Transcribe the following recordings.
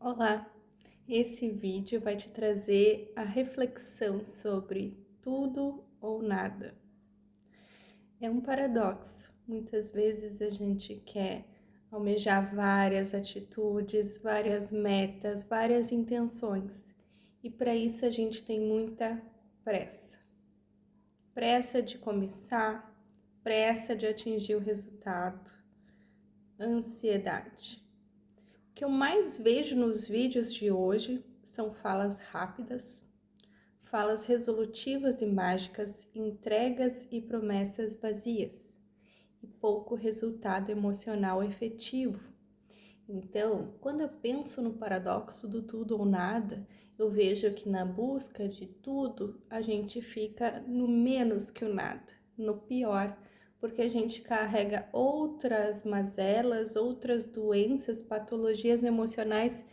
Olá, esse vídeo vai te trazer a reflexão sobre tudo ou nada. É um paradoxo. Muitas vezes a gente quer almejar várias atitudes, várias metas, várias intenções. E para isso a gente tem muita pressa. Pressa de começar, pressa de atingir o resultado, ansiedade. O que eu mais vejo nos vídeos de hoje são falas rápidas, falas resolutivas e mágicas, entregas e promessas vazias, e pouco resultado emocional efetivo. Então, quando eu penso no paradoxo do tudo ou nada, eu vejo que na busca de tudo, a gente fica no menos que o nada, no pior, porque a gente carrega outras mazelas, outras doenças, patologias emocionais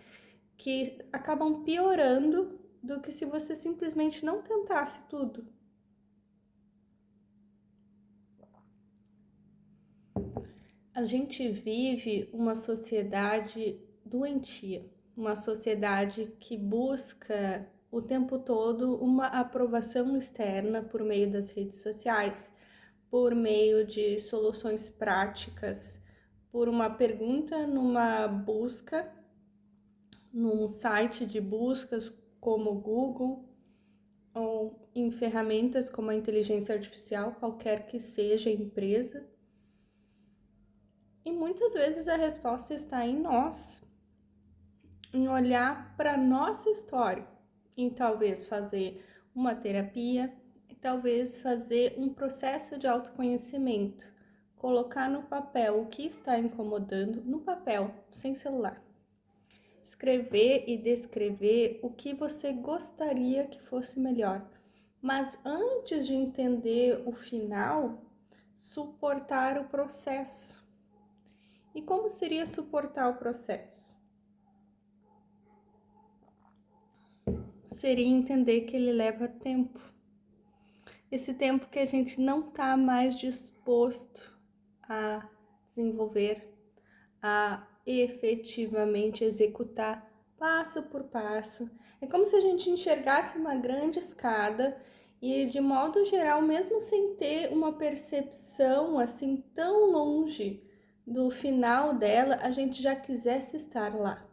que acabam piorando do que se você simplesmente não tentasse tudo. A gente vive uma sociedade doentia, uma sociedade que busca o tempo todo uma aprovação externa por meio das redes sociais, por meio de soluções práticas, por uma pergunta numa busca, num site de buscas como o Google, ou em ferramentas como a inteligência artificial, qualquer que seja a empresa. E muitas vezes a resposta está em nós, em olhar para a nossa história, em talvez fazer uma terapia, talvez fazer um processo de autoconhecimento, colocar no papel o que está incomodando, no papel, sem celular. Escrever e descrever o que você gostaria que fosse melhor. Mas antes de entender o final, suportar o processo. E como seria suportar o processo? Seria entender que ele leva tempo. Esse tempo que a gente não está mais disposto a desenvolver, a efetivamente executar passo por passo. É como se a gente enxergasse uma grande escada e, de modo geral, mesmo sem ter uma percepção assim tão longe do final dela, a gente já quisesse estar lá.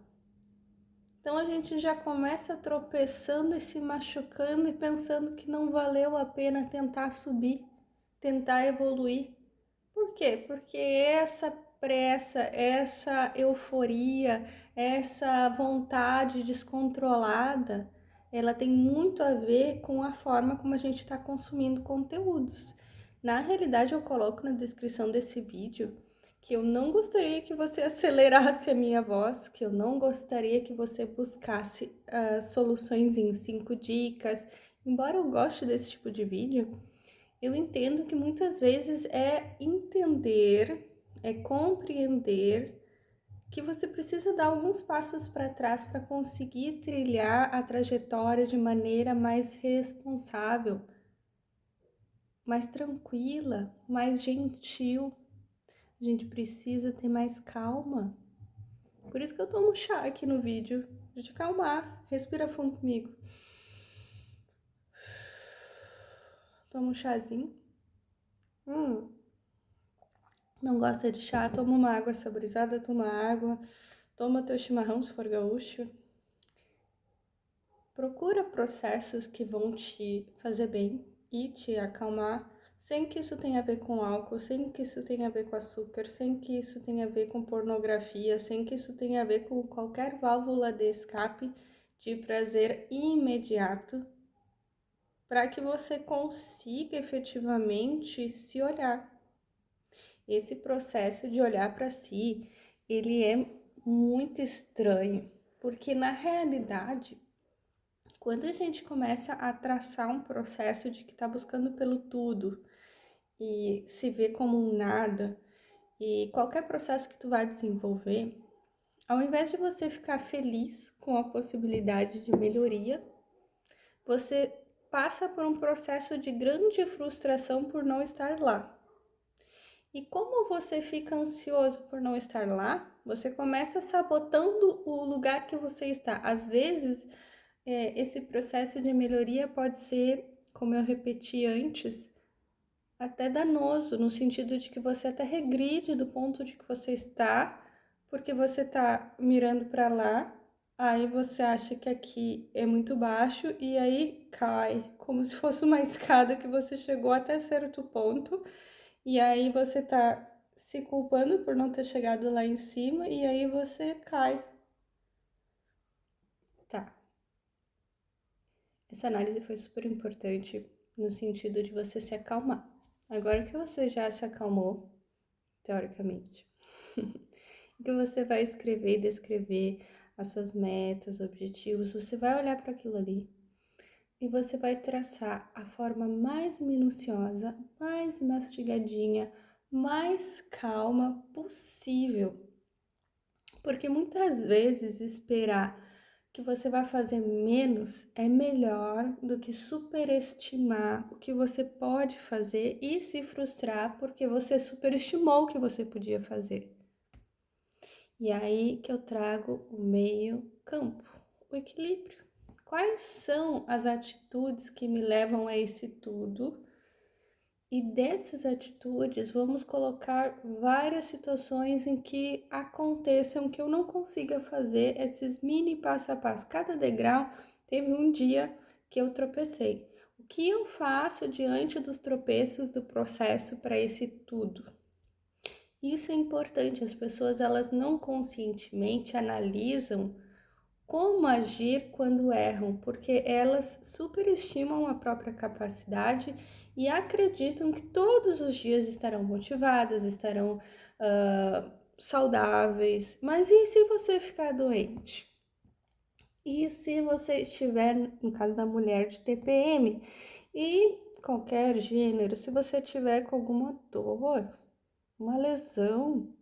Então a gente já começa tropeçando e se machucando e pensando que não valeu a pena tentar subir, tentar evoluir. Por quê? Porque essa pressa, essa euforia, essa vontade descontrolada, ela tem muito a ver com a forma como a gente está consumindo conteúdos. Na realidade, eu coloco na descrição desse vídeo que eu não gostaria que você acelerasse a minha voz, que eu não gostaria que você buscasse soluções em 5 dicas. Embora eu goste desse tipo de vídeo, eu entendo que muitas vezes é entender, é compreender que você precisa dar alguns passos para trás para conseguir trilhar a trajetória de maneira mais responsável, mais tranquila, mais gentil. A gente precisa ter mais calma. Por isso que eu tomo chá aqui no vídeo, de te acalmar. Respira fundo comigo. Toma um chazinho. Não gosta de chá? Toma uma água saborizada, toma água. Toma teu chimarrão se for gaúcho. Procura processos que vão te fazer bem e te acalmar, sem que isso tenha a ver com álcool, sem que isso tenha a ver com açúcar, sem que isso tenha a ver com pornografia, sem que isso tenha a ver com qualquer válvula de escape de prazer imediato, para que você consiga efetivamente se olhar. Esse processo de olhar para si, ele é muito estranho, porque na realidade, quando a gente começa a traçar um processo de que está buscando pelo tudo e se vê como um nada, e qualquer processo que tu vai desenvolver, ao invés de você ficar feliz com a possibilidade de melhoria, você passa por um processo de grande frustração por não estar lá. E como você fica ansioso por não estar lá, você começa sabotando o lugar que você está. Às vezes, esse processo de melhoria pode ser, como eu repeti antes, até danoso, no sentido de que você até regride do ponto de que você está, porque você está mirando para lá, aí você acha que aqui é muito baixo e aí cai, como se fosse uma escada que você chegou até certo ponto, e aí você está se culpando por não ter chegado lá em cima e aí você cai. Tá. Essa análise foi super importante no sentido de você se acalmar. Agora que você já se acalmou, teoricamente, que você vai escrever e descrever as suas metas, objetivos, você vai olhar para aquilo ali e você vai traçar a forma mais minuciosa, mais mastigadinha, mais calma possível. Porque muitas vezes esperar que você vai fazer menos é melhor do que superestimar o que você pode fazer e se frustrar porque você superestimou o que você podia fazer. E aí que eu trago o meio campo, o equilíbrio. Quais são as atitudes que me levam a esse tudo? E dessas atitudes, vamos colocar várias situações em que aconteçam que eu não consiga fazer esses mini passo a passo. Cada degrau teve um dia que eu tropecei. O que eu faço diante dos tropeços do processo para esse tudo? Isso é importante, as pessoas elas não conscientemente analisam como agir quando erram, porque elas superestimam a própria capacidade e acreditam que todos os dias estarão motivadas, estarão saudáveis. Mas e se você ficar doente? E se você estiver, no caso da mulher, de TPM e qualquer gênero, se você tiver com alguma dor, uma lesão,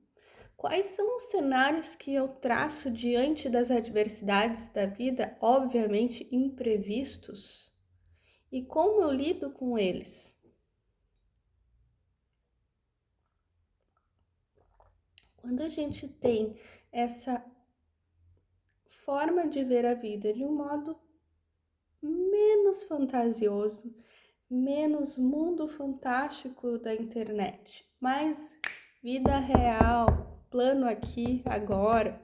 quais são os cenários que eu traço diante das adversidades da vida, obviamente imprevistos, e como eu lido com eles? Quando a gente tem essa forma de ver a vida de um modo menos fantasioso, menos mundo fantástico da internet, mais vida real, plano aqui, agora,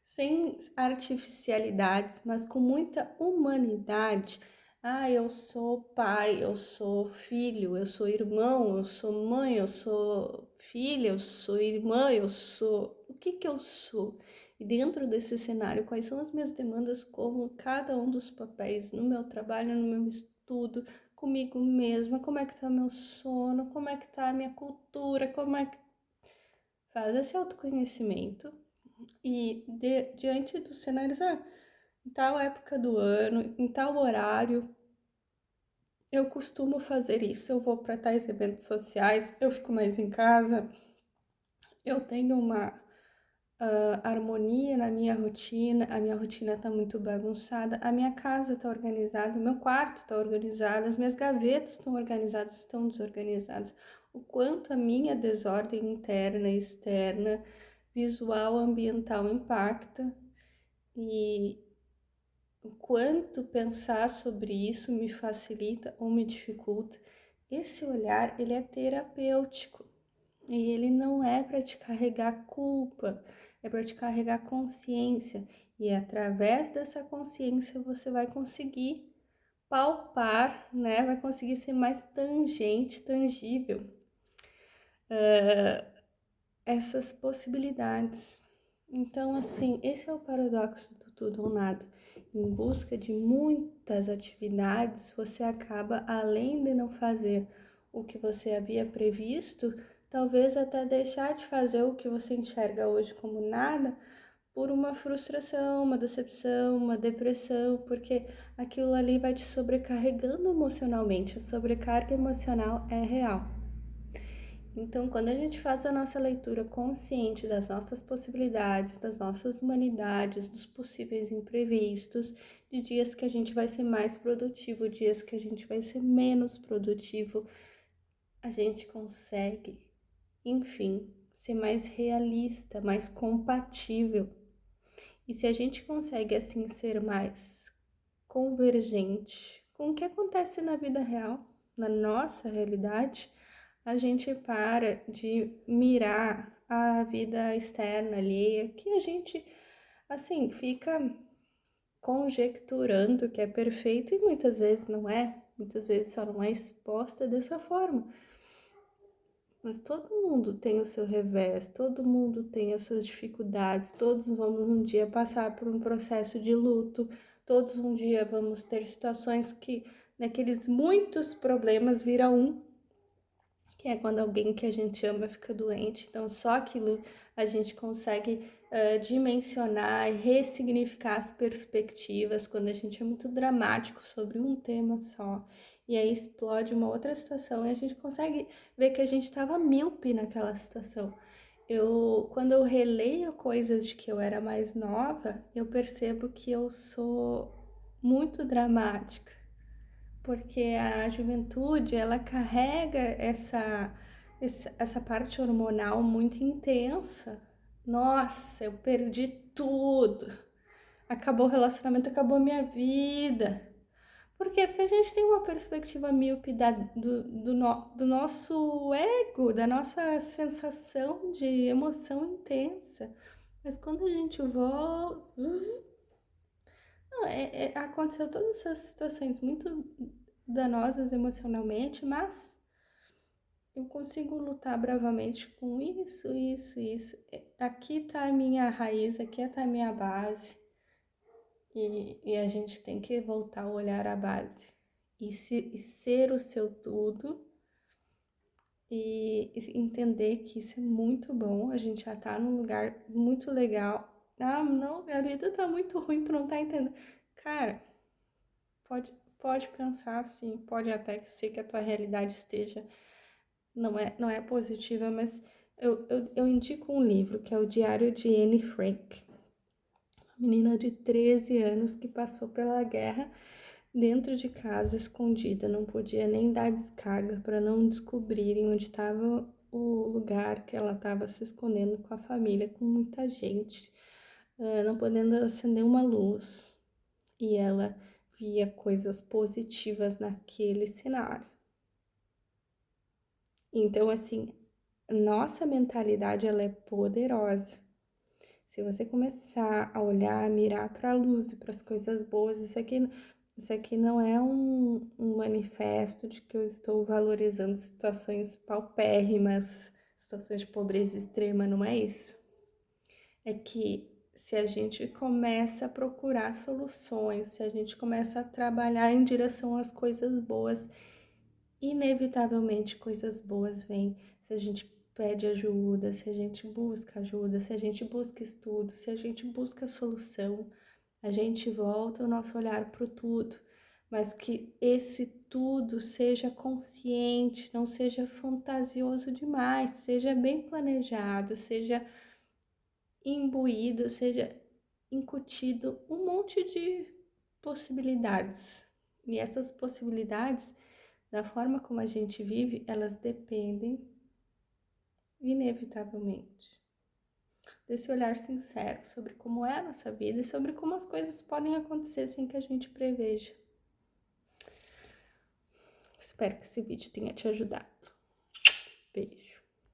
sem artificialidades, mas com muita humanidade. Ah, eu sou pai, eu sou filho, eu sou irmão, eu sou mãe, eu sou filha, eu sou irmã, eu sou... O que que eu sou? E dentro desse cenário, quais são as minhas demandas como cada um dos papéis no meu trabalho, no meu estudo, comigo mesma, como é que tá meu sono, como é que tá a minha cultura, como é que... Faz esse autoconhecimento e diante dos cenários, em tal época do ano, em tal horário, eu costumo fazer isso. Eu vou para tais eventos sociais, eu fico mais em casa, eu tenho uma harmonia na minha rotina, a minha rotina está muito bagunçada, a minha casa está organizada, o meu quarto está organizado, as minhas gavetas estão organizadas, estão desorganizadas. O quanto a minha desordem interna e externa, visual, ambiental impacta e o quanto pensar sobre isso me facilita ou me dificulta. Esse olhar, ele é terapêutico e ele não é para te carregar culpa, é para te carregar consciência. E através dessa consciência você vai conseguir palpar, né? Vai conseguir ser mais tangente, tangível essas possibilidades. Então, assim, esse é o paradoxo do tudo ou nada. Em busca de muitas atividades, você acaba, além de não fazer o que você havia previsto, talvez até deixar de fazer o que você enxerga hoje como nada, por uma frustração, uma decepção, uma depressão, porque aquilo ali vai te sobrecarregando emocionalmente. A sobrecarga emocional é real. Então, quando a gente faz a nossa leitura consciente das nossas possibilidades, das nossas humanidades, dos possíveis imprevistos, de dias que a gente vai ser mais produtivo, dias que a gente vai ser menos produtivo, a gente consegue enfim, ser mais realista, mais compatível. E se a gente consegue assim ser mais convergente com o que acontece na vida real, na nossa realidade, a gente para de mirar a vida externa alheia, que a gente assim fica conjecturando que é perfeito e muitas vezes não é, muitas vezes só não é exposta dessa forma. Mas todo mundo tem o seu revés, todo mundo tem as suas dificuldades, todos vamos um dia passar por um processo de luto, todos um dia vamos ter situações que, naqueles muitos problemas, vira um, que é quando alguém que a gente ama fica doente. Então, só aquilo a gente consegue dimensionar e ressignificar as perspectivas quando a gente é muito dramático sobre um tema só. E aí explode uma outra situação e a gente consegue ver que a gente estava míope naquela situação. Quando eu releio coisas de que eu era mais nova, eu percebo que eu sou muito dramática, porque a juventude, ela carrega essa parte hormonal muito intensa. Nossa, eu perdi tudo. Acabou o relacionamento, acabou a minha vida. Por quê? Porque a gente tem uma perspectiva míope do nosso ego, da nossa sensação de emoção intensa. Mas quando a gente volta. Não, aconteceu todas essas situações muito danosas emocionalmente, mas eu consigo lutar bravamente com isso. Aqui tá a minha raiz, aqui tá a minha base. E a gente tem que voltar a olhar a base e ser o seu tudo e entender que isso é muito bom. A gente já tá num lugar muito legal. Ah, não, minha vida tá muito ruim, tu não tá entendendo. Cara, pode pensar assim, pode até ser que a tua realidade esteja, não é positiva, mas eu indico um livro que é o Diário de Anne Frank, uma menina de 13 anos que passou pela guerra dentro de casa, escondida, não podia nem dar descarga para não descobrirem onde estava o lugar que ela estava se escondendo com a família, com muita gente, não podendo acender uma luz. E ela via coisas positivas naquele cenário. Então, assim, nossa mentalidade ela é poderosa. Se você começar a olhar, a mirar para a luz e para as coisas boas, isso aqui não é um manifesto de que eu estou valorizando situações paupérrimas, situações de pobreza extrema, não é isso. É que se a gente começa a procurar soluções, se a gente começa a trabalhar em direção às coisas boas, inevitavelmente coisas boas vêm. Se a gente pede ajuda, se a gente busca ajuda, se a gente busca estudo, se a gente busca solução, a gente volta o nosso olhar para o tudo, mas que esse tudo seja consciente, não seja fantasioso demais, seja bem planejado, seja imbuído, seja incutido um monte de possibilidades. E essas possibilidades, da forma como a gente vive, elas dependem, inevitavelmente, desse olhar sincero sobre como é a nossa vida e sobre como as coisas podem acontecer sem que a gente preveja. Espero que esse vídeo tenha te ajudado. Beijo.